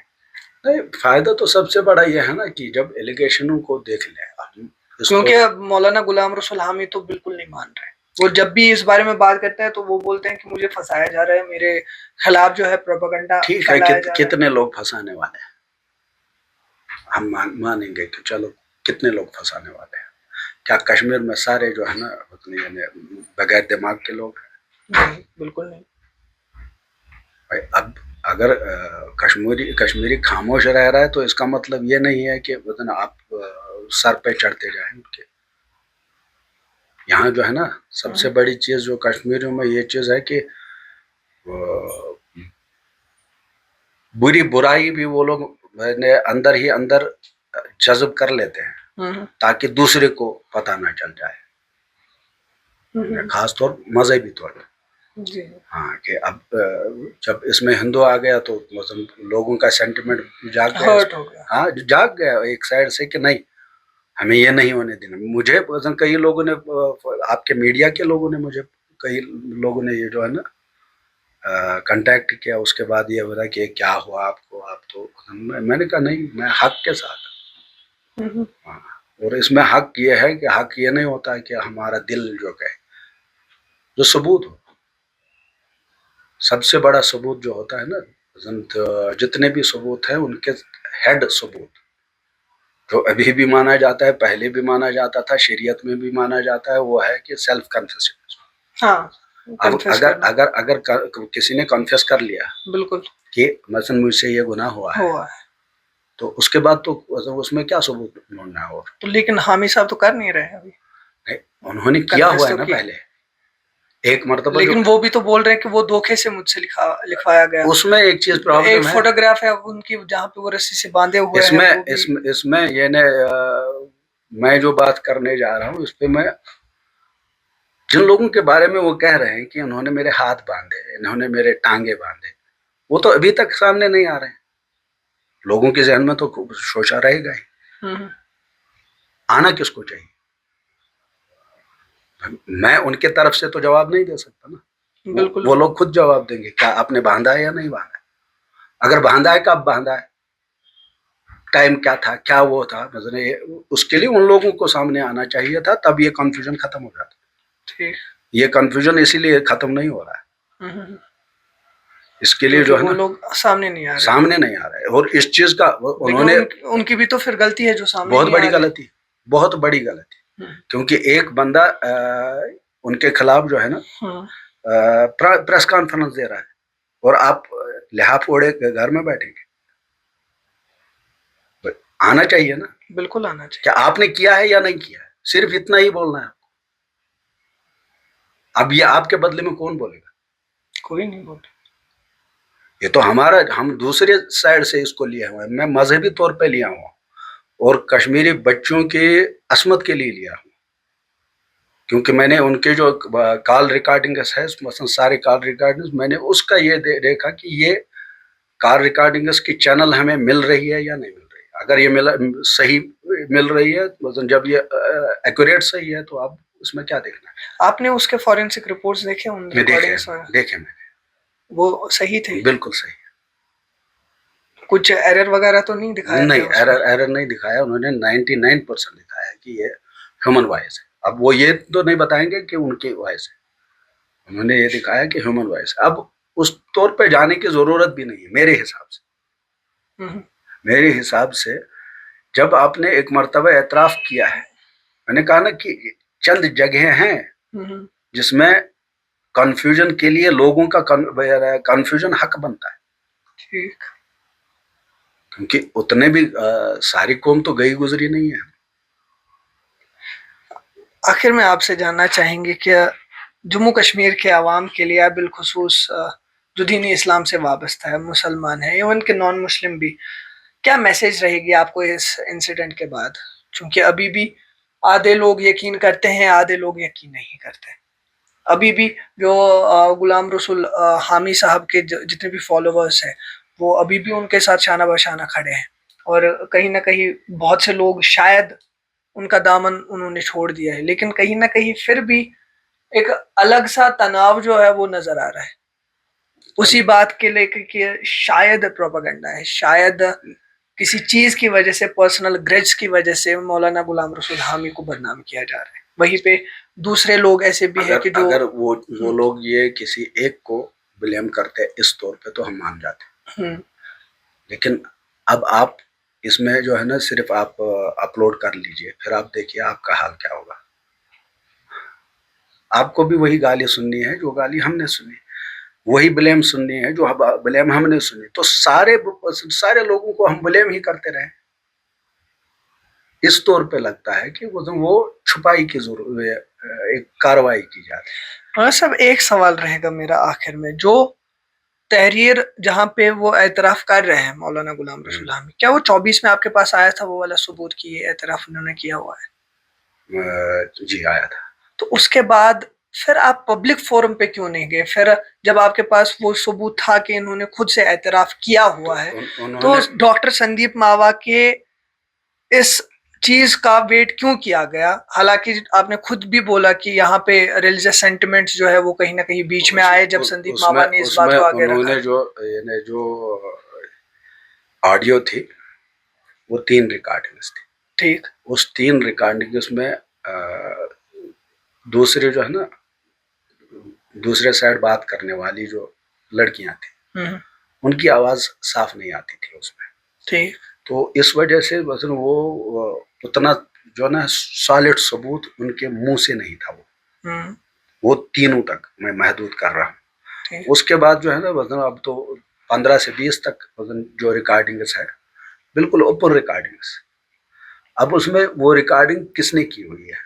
نہیں، فائدہ تو سب سے بڑا یہ ہے نا کہ جب ایلیگیشنوں کو دیکھ لیں، کیونکہ مولانا غلام رسول حامی تو بالکل نہیں مان رہے. وہ جب بھی اس بارے میں بات کرتے ہیں تو وہ بولتے ہیں کہ مجھے پھنسایا جا رہا ہے، میرے خلاف جو ہے پروپیگنڈا. ٹھیک ہے، کتنے لوگ پھنسانے والے ہیں ہم مانیں گے کہ چلو کتنے لوگ پھنسانے والے ہیں. کیا کشمیر میں سارے جو ہے نا یعنی بغیر دماغ کے لوگ ہیں؟ بالکل نہیں. اب اگر کشمیری خاموش رہ رہا ہے تو اس کا مطلب یہ نہیں ہے کہ آپ سر پہ چڑھتے جائیں ان کے. یہاں جو ہے نا سب سے بڑی چیز جو کشمیریوں میں یہ چیز ہے کہ بری برائی بھی وہ لوگ اندر ہی اندر جذب کر لیتے ہیں تاکہ دوسرے کو پتہ نہ چل جائے، خاص طور مذہبی طور پر. ہاں کہ اب جب اس میں ہندو آ گیا تو مطلب لوگوں کا سینٹیمنٹ جاگ گیا. ہاں جاگ گیا ایک سائڈ سے کہ نہیں ہمیں یہ نہیں ہونے دینا. مجھے کئی لوگوں نے، آپ کے میڈیا کے لوگوں نے، مجھے کئی لوگوں نے یہ جو ہے نا کنٹیکٹ کیا، اس کے بعد یہ ہو رہا کہ کیا ہوا آپ کو، آپ تو میں نے کہا نہیں، میں حق کے ساتھ. اور اس میں حق یہ ہے کہ حق یہ نہیں ہوتا کہ ہمارا دل جو کہے، جو ثبوت ہو. سب سے بڑا ثبوت جو ہوتا ہے نا، جتنے بھی ثبوت ہیں ان کے ہیڈ ثبوت جو ابھی بھی مانا جاتا ہے، پہلے بھی مانا جاتا تھا، شریعت میں بھی مانا جاتا ہے، وہ ہے کہ سیلف کنفیشن. اگر کسی نے کنفیس کر لیا بالکل کہ مثلا مجھ سے یہ گناہ ہوا ہے تو اس کے بعد تو اس میں کیا ثبوت ڈھونڈنا ہے؟ اور تو لیکن حامی صاحب تو کر نہیں رہے ابھی. انہوں نے کیا ہوا ہے نا پہلے. ایک مرتبہ لیکن وہ بھی تو بول رہے ہیں کہ وہ دھوکے سے مجھ سے لکھوایا گیا. اس میں ایک چیز پرابلم ایک ہے, فوٹوگراف ہے ان کی جہاں پہ وہ رسی سے باندھے ہوئے ہیں. اس میں یہ میں جو بات کرنے جا رہا ہوں اس پہ میں جن لوگوں کے بارے میں وہ کہہ رہے ہیں کہ انہوں نے میرے ہاتھ باندھے, انہوں نے میرے ٹانگے باندھے, وہ تو ابھی تک سامنے نہیں آ رہے ہیں. لوگوں کے ذہن میں تو شوشہ رہے گا ہی. آنا کس کو چاہیے؟ میں ان کے طرف سے تو جواب نہیں دے سکتا نا. بالکل وہ لوگ خود جواب دیں گے کیا آپ نے باندھا ہے یا نہیں باندھا ہے. اگر باندھا ہے کب باندھا ہے, ٹائم کیا تھا, کیا وہ تھا, اس کے لیے ان لوگوں کو سامنے آنا چاہیے تھا, تب یہ کنفیوژن ختم ہو جاتا. ٹھیک, یہ کنفیوژن اسی لیے ختم نہیں ہو رہا ہے. اس کے لیے جو ہے نا لوگ سامنے نہیں آ رہے. اور اس چیز کا انہوں نے ان کی بھی تو پھر غلطی ہے جو سامنے بہت بڑی غلطی, بہت بڑی غلطی. کیونکہ ایک بندہ ان کے خلاف جو ہے نا پریس کانفرنس دے رہا ہے اور آپ لحاف اوڑے گھر میں بیٹھیں گے. آنا چاہیے نا. بالکل آنا چاہیے. کیا آپ نے کیا ہے یا نہیں کیا ہے, صرف اتنا ہی بولنا ہے آپ کو. اب یہ آپ کے بدلے میں کون بولے گا؟ کوئی نہیں بولے. یہ تو ہم دوسرے سائڈ سے اس کو لیا ہوا ہے. میں مذہبی طور پہ لیا ہوں اور کشمیری بچوں کی عصمت کے لیے لیا ہوں, کیونکہ میں نے ان کے جو کال ریکارڈنگز ہے مثلا سارے کال ریکارڈنگز میں نے اس کا یہ دیکھا کہ یہ کال ریکارڈنگز کی چینل ہمیں مل رہی ہے یا نہیں مل رہی ہے. اگر یہ صحیح مل رہی ہے مثلا جب یہ ایکوریٹ صحیح ہے تو آپ اس میں کیا دیکھنا ہے. آپ نے اس کے فورینسک رپورٹس دیکھے؟ دیکھے میں نے, وہ صحیح تھے؟ بالکل صحیح. کچھ ایرر وغیرہ تو نہیں دکھایا؟ نہیں, ایرر نہیں دکھایا. انہوں نے 99% دکھایا کہ یہ ہیومن وائس ہے. اب وہ یہ تو نہیں بتائیں گے کہ ان کی وائس ہے, انہوں نے یہ دکھایا کہ ہیومن وائس. اب اس طور پہ جانے کی ضرورت بھی نہیں ہے میرے حساب سے. میرے حساب سے جب آپ نے ایک مرتبہ اعتراف کیا ہے, میں نے کہا نا کہ چند جگہیں ہیں جس میں کنفیوژن کے لیے لوگوں کا کنفیوژن حق بنتا ہے. ٹھیک, کیونکہ اتنے بھی ساری قوم تو گئی گزری نہیں ہے. آخر میں آپ سے جاننا چاہیں گے کہ جموں کشمیر کے عوام کے لیے بالخصوص جو دین اسلام سے وابستہ ہے, مسلمان ہیں, ایون کہ نان مسلم بھی, کیا میسج رہے گی آپ کو اس انسیڈنٹ کے بعد؟ چونکہ ابھی بھی آدھے لوگ یقین کرتے ہیں, آدھے لوگ یقین نہیں کرتے. ابھی بھی جو غلام رسول حامی صاحب کے جتنے بھی فالوورز ہیں وہ ابھی بھی ان کے ساتھ شانہ بشانہ کھڑے ہیں, اور کہیں نہ کہیں بہت سے لوگ شاید ان کا دامن انہوں نے چھوڑ دیا ہے, لیکن کہیں نہ کہیں پھر بھی ایک الگ سا تناؤ جو ہے وہ نظر آ رہا ہے اسی بات کے لے کے کہ شاید پروپیگنڈا ہے, شاید کسی چیز کی وجہ سے, پرسنل گریج کی وجہ سے مولانا غلام رسول حامی کو بدنام کیا جا رہا ہے. وہیں پہ دوسرے لوگ ایسے بھی ہیں کہ جو اگر وہ لوگ یہ کسی ایک کو بلیم کرتے اس طور پہ تو ہم مان جاتے, لیکن اب آپ اس میں جو ہے نا صرف آپ اپلوڈ کر لیجئے, پھر آپ دیکھیے آپ کا حال کیا ہوگا. آپ کو بھی وہی گالی سننی ہے جو گالی ہم نے سنی, وہی بلیم سننی ہے جو بلیم ہم نے سنی. تو سارے لوگوں کو ہم بلیم ہی کرتے رہیں. اس طور پہ لگتا ہے کہ وہ چھپائی کی ضرورت, ایک کاروائی کی جاتی ہے. ہاں صاحب, ایک سوال رہے گا میرا آخر میں, جو تحریر جہاں پہ وہ اعتراف کر رہے ہیں مولانا غلام رسول حامی, کیا وہ 24 میں آپ کے پاس آیا تھا وہ والا ثبوت کی یہ اعتراف انہوں نے کیا ہوا ہے؟ جی آیا تھا. تو اس کے بعد پھر آپ پبلک فورم پہ کیوں نہیں گئے؟ پھر جب آپ کے پاس وہ ثبوت تھا کہ انہوں نے خود سے اعتراف کیا ہوا ہے, تو ڈاکٹر سندیپ ماوا کے اس چیز کا ویٹ کیوں کیا گیا؟ حالانکہ آپ نے خود بھی بولا کہ یہاں پہ ریلیجس سینٹیمنٹ جو ہے وہ کہیں نہ کہیں بیچ میں آئے جب سندیپ ماوا نے اس بات کو آگے رکھا. انہوں نے جو آڈیو تھی وہ 3 ریکارڈنگز تھی. ٹھیک, اس 3 ریکارڈنگز میں دوسرے جو ہے نا دوسرے سائڈ بات کرنے والی جو لڑکیاں تھیں ان کی آواز صاف نہیں آتی تھی اس میں. ٹھیک, تو اس وجہ سے مثلا وہ اتنا جو نا سالڈ ثبوت ان کے منہ سے نہیں تھا. وہ 3 تک میں محدود کر رہا ہوں. اس کے بعد جو ہے نا مثلا اب تو 15 سے 20 تک جو ریکارڈنگز ہے بالکل اوپن ریکارڈنگز. اب اس میں وہ ریکارڈنگ کس نے کی ہوئی ہے,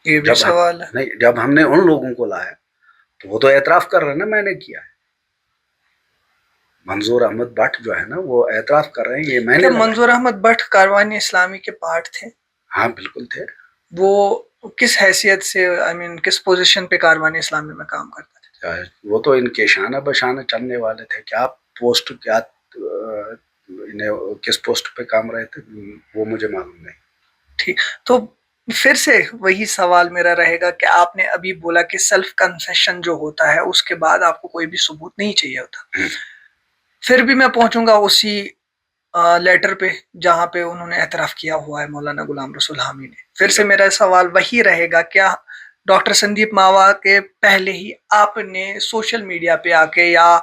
یہ بھی سوال ہے. نہیں, جب ہم نے ان لوگوں کو لایا تو وہ تو اعتراف کر رہے ہیں نا میں نے کیا ہے. منظور احمد بٹ جو ہے نا وہ اعتراف کر رہے ہیں یہ میں نے. منظور احمد بٹ کاروان اسلامی کے پارٹ تھے؟ ہاں بالکل تھے. وہ کس حیثیت سے کس پوزیشن پہ کاروان اسلامی میں کام کرتے تھے؟ وہ تو ان کے شانہ بشانہ چلنے والے تھے. کیا پوسٹ کیا کس پوسٹ پہ کام رہے تھے وہ مجھے معلوم نہیں. ٹھیک, تو پھر سے وہی سوال میرا رہے گا کہ آپ نے ابھی بولا کہ سیلف کنفیشن جو ہوتا ہے اس کے بعد آپ کو کوئی بھی ثبوت نہیں چاہیے ہوتا. پھر بھی میں پہنچوں گا اسی لیٹر پہ جہاں پہ انہوں نے اعتراف کیا ہوا ہے مولانا غلام رسول حامی نے. پھر سے میرا سوال وہی رہے گا, کیا ڈاکٹر سندیپ ماوا کے پہلے ہی آپ نے سوشل میڈیا پہ آ کے یا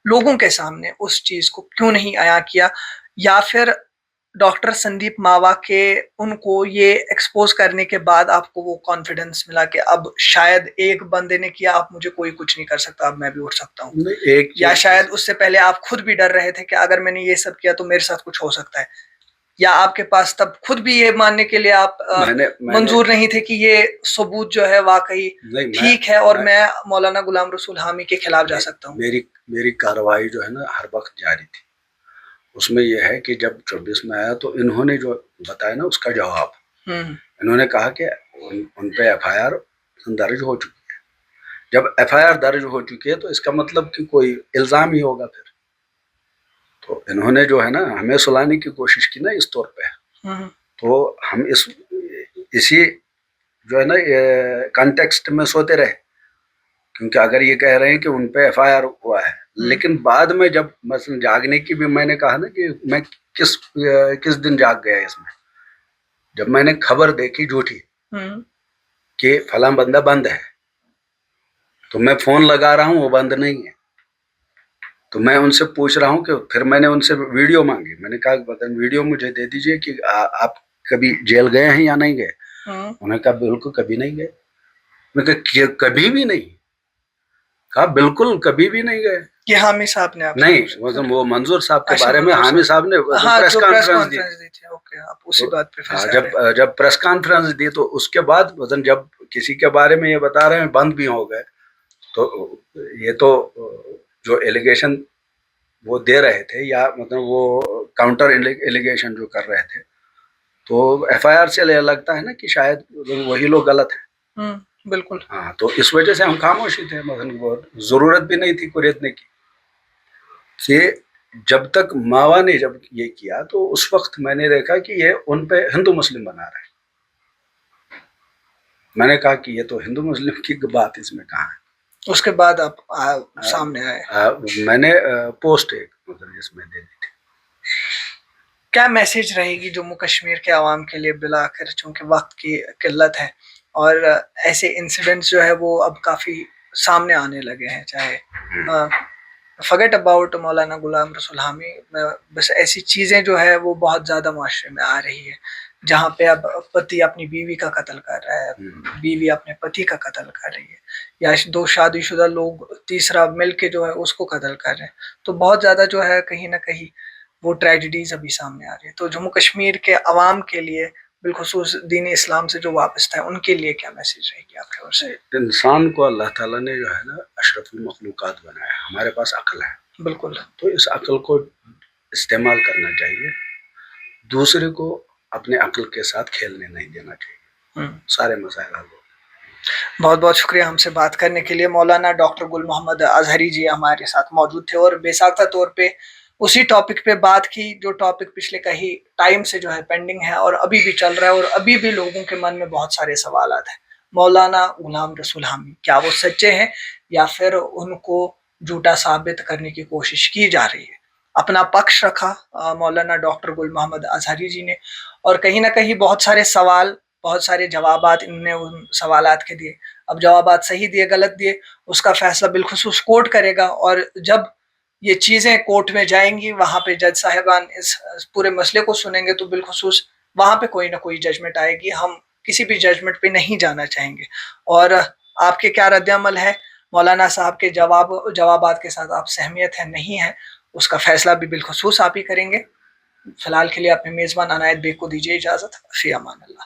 لوگوں کے سامنے اس چیز کو کیوں نہیں عیاں کیا, یا پھر ڈاکٹر سندیپ ماوا کے ان کو یہ ایکسپوز کرنے کے بعد آپ کو وہ کانفیڈنس ملا کہ اب شاید ایک بندے نے کیا اب مجھے کوئی کچھ نہیں کر سکتا, اب میں بھی اٹھ سکتا ہوں, یا شاید اس سے پہلے آپ خود بھی ڈر رہے تھے کہ اگر میں نے یہ سب کیا تو میرے ساتھ کچھ ہو سکتا ہے, یا آپ کے پاس تب خود بھی یہ ماننے کے لیے آپ منظور نہیں تھے کہ یہ ثبوت جو ہے واقعی ٹھیک ہے اور میں مولانا غلام رسول حامی کے خلاف جا سکتا ہوں؟ میری کارروائی جو ہے نا ہر وقت جاری تھی. اس میں یہ ہے کہ جب 24 میں آیا تو انہوں نے جو بتایا نا اس کا جواب, انہوں نے کہا کہ ان پہ ایف آئی آر درج ہو چکی ہے. جب ایف آئی آر درج ہو چکی ہے تو اس کا مطلب کہ کوئی الزام ہی ہوگا پھر. تو انہوں نے جو ہے نا ہمیں سلانے کی کوشش کی نا اس طور پہ, تو ہم اسی جو ہے نا کانٹیکسٹ میں سوتے رہے, کیونکہ اگر یہ کہہ رہے ہیں کہ ان پہ ایف آئی آر ہوا ہے, لیکن بعد میں جب مثلا جاگنے کی بھی میں نے کہا نا کہ میں کس دن جاگ گیا اس میں, جب میں نے خبر دیکھی جھوٹی کہ فلاں بندہ بند ہے تو میں فون لگا رہا ہوں وہ بند نہیں ہے, تو میں ان سے پوچھ رہا ہوں کہ پھر میں نے ان سے ویڈیو مانگی. میں نے کہا ویڈیو مجھے دے دیجئے کہ آپ کبھی جیل گئے ہیں یا نہیں گئے. انہوں نے کہا بالکل کبھی نہیں گئے. میں نے کہا کبھی بھی نہیں, کہا بالکل کبی بھی نہیں گئے. یہ حامی صاحب نے نہیں, وہ منظور صاحب کے بارے میں حامی صاحب نے پریس کانفرنس دی. جب پریس کانفرنس دی تو اس کے بعد جب کسی کے بارے میں یہ بتا رہے ہیں بند بھی ہو گئے, تو یہ تو جو ایلیگیشن وہ دے رہے تھے یا مطلب وہ کاؤنٹر ایلیگیشن جو کر رہے تھے, تو ایف آئی آر سے لگتا ہے نا کہ شاید وہی لوگ غلط ہیں. بالکل. ہاں, تو اس وجہ سے ہم خاموشی تھے. مطلب ضرورت بھی نہیں تھی کوریدنے کی. کہ جب تک ماوا نے جب یہ کیا تو اس وقت میں نے دیکھا کہ یہ ان پہ ہندو مسلم بنا رہے. میں نے کہا کہ یہ تو ہندو مسلم کی بات اس میں کہاں ہے. اس کے بعد آپ سامنے آئے. میں نے پوسٹ ایک مطلب اس میں دے دی تھی. کیا میسیج رہے گی جموں کشمیر کے عوام کے لیے بالآخر, چونکہ وقت کی قلت ہے اور ایسے انسیڈنٹس جو ہے وہ اب کافی سامنے آنے لگے ہیں, چاہے فگٹ اباؤٹ مولانا غلام رسول حامی, بس ایسی چیزیں جو ہے وہ بہت زیادہ معاشرے میں آ رہی ہے جہاں پہ اب پتی اپنی بیوی کا قتل کر رہا ہے, بیوی اپنے پتی کا قتل کر رہی ہے, یا دو شادی شدہ لوگ تیسرا مل کے جو ہے اس کو قتل کر رہے ہیں. تو بہت زیادہ جو ہے کہیں نہ کہیں وہ ٹریجڈیز ابھی سامنے آ رہی ہے. تو جموں کشمیر کے عوام کے لیے بالخصوص دین اسلام سے جو وابستہ ہے ان کے لیے کیا میسیج رہے گی آپ کی اور سے؟ انسان کو اللہ تعالیٰ نے جو ہے نا اشرف المخلوقات بنایا ہے. ہمارے پاس عقل ہے, بالکل, تو اس عقل کو استعمال کرنا چاہیے. دوسرے کو اپنے عقل کے ساتھ کھیلنے نہیں دینا چاہیے. سارے مسائل حل ہو. بہت بہت شکریہ ہم سے بات کرنے کے لیے. مولانا ڈاکٹر گل محمد اظہری جی ہمارے ساتھ موجود تھے اور بے ساختہ طور پہ اسی ٹاپک پہ بات کی جو ٹاپک پچھلے کئی ٹائم سے جو ہے پینڈنگ ہے اور ابھی بھی چل رہا ہے, اور ابھی بھی لوگوں کے من میں بہت سارے سوالات ہیں. مولانا غلام رسول حامی کیا وہ سچے ہیں یا پھر ان کو جھوٹا ثابت کرنے کی کوشش کی جا رہی ہے؟ اپنا پکش رکھا مولانا ڈاکٹر گل محمد اظہری جی نے, اور کہیں نہ کہیں بہت سارے سوال, بہت سارے جوابات انہوں نے ان سوالات کے دیے. اب جوابات صحیح دیے غلط دیے اس کا فیصلہ بالخصوص کورٹ کرے گا, اور جب یہ چیزیں کورٹ میں جائیں گی وہاں پہ جج صاحبان اس پورے مسئلے کو سنیں گے تو بالخصوص وہاں پہ کوئی نہ کوئی ججمنٹ آئے گی. ہم کسی بھی ججمنٹ پہ نہیں جانا چاہیں گے. اور آپ کے کیا رد عمل ہے مولانا صاحب کے جوابات کے ساتھ؟ آپ سہمیت ہے نہیں ہے, اس کا فیصلہ بھی بالخصوص آپ ہی کریں گے. فی الحال کے لیے اپنے میزبان عنایت بیگ کو دیجیے اجازت. فی امان اللہ.